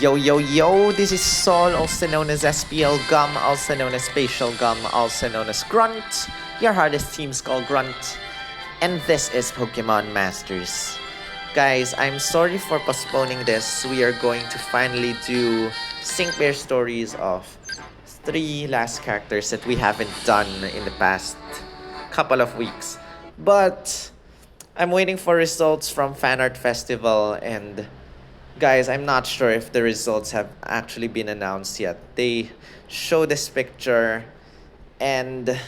Yo, yo, yo, this is Sol, also known as SPL Gum, also known as Spatial Gum, also known as Grunt, your hardest team skull Grunt, and this is Pokemon Masters. Guys, I'm sorry for postponing this. We are going to finally do sync pair stories of 3 last characters that we haven't done in the past couple of weeks. But I'm waiting for results from Fan Art Festival, and guys, I'm not sure if the results have actually been announced yet. They show this picture and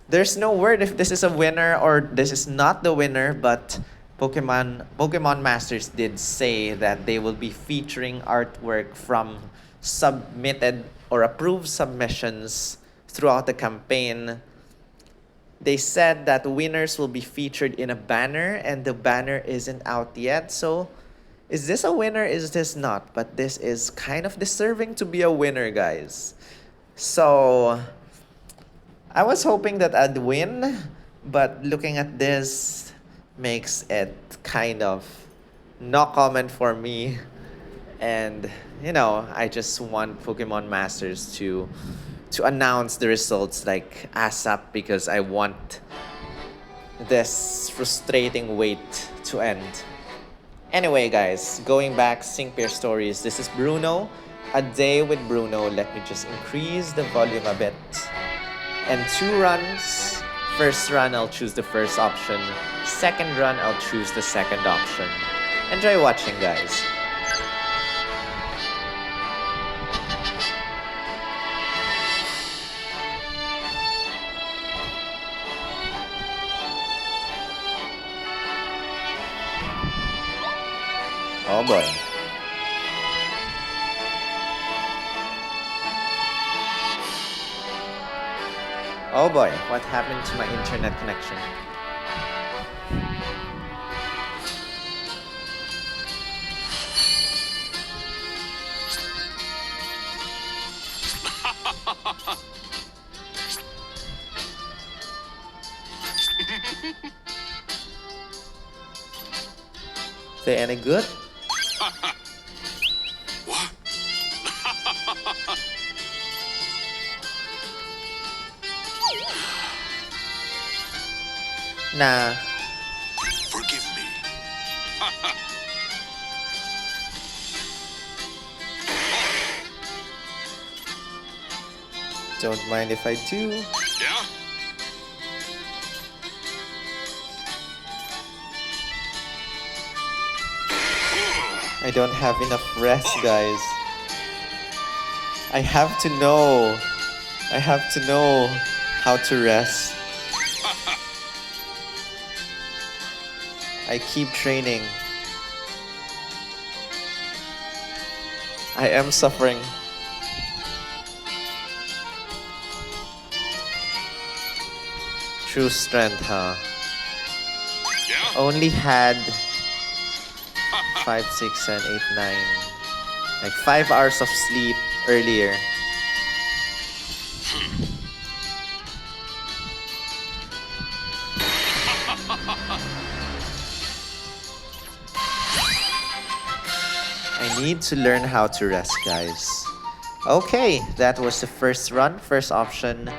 there's no word if this is a winner or this is not the winner, but Pokemon Masters did say that they will be featuring artwork from submitted or approved submissions throughout the campaign. They said that winners will be featured in a banner, and the banner isn't out yet. So, is this a winner? Is this not? But this is kind of deserving to be a winner, guys. So, I was hoping that I'd win, but looking at this makes it kind of no comment for me. And, I just want Pokemon Masters to announce the results like ASAP because I want this frustrating wait to end. Anyway, guys, going back, sync pair stories. This is Bruno. A day with Bruno. Let me just increase the volume a bit. And 2 runs. First run, I'll choose the first option. Second run, I'll choose the second option. Enjoy watching, guys. Oh boy. Oh boy, what happened to my internet connection? They any good? Nah. Forgive me. Don't mind if I do. Yeah? I don't have enough rest, guys. I have to know. I have to know how to rest. I keep training. I am suffering. True strength, huh? Yeah? Only had 5, 6, 7, 8, 9. Like 5 hours of sleep earlier. I need to learn how to rest, guys. Okay, that was the first run, first option.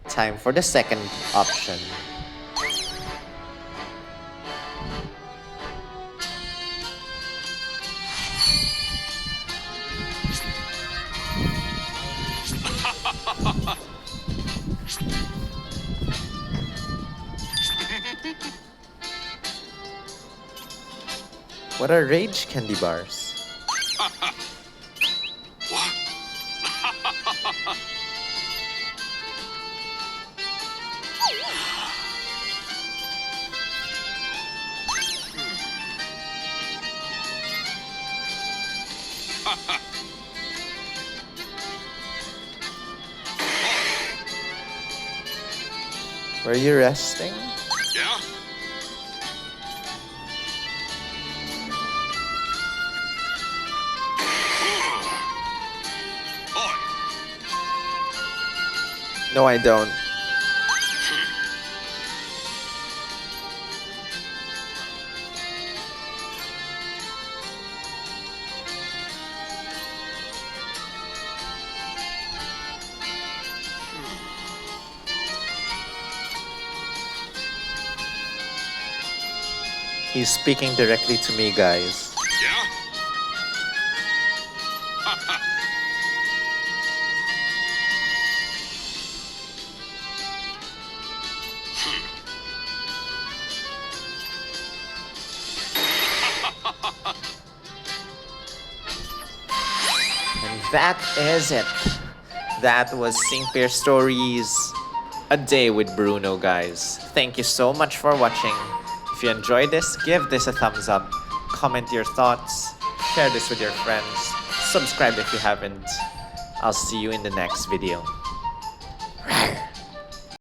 Time for the second option. What are rage candy bars? Were you resting? Yeah? Oi! No, I don't. He's speaking directly to me, guys. Yeah? And that is it. That was Sing Pair Stories, a day with Bruno, guys. Thank you so much for watching. If you enjoyed this, give this a thumbs up, comment your thoughts, share this with your friends, subscribe if you haven't. I'll see you in the next video.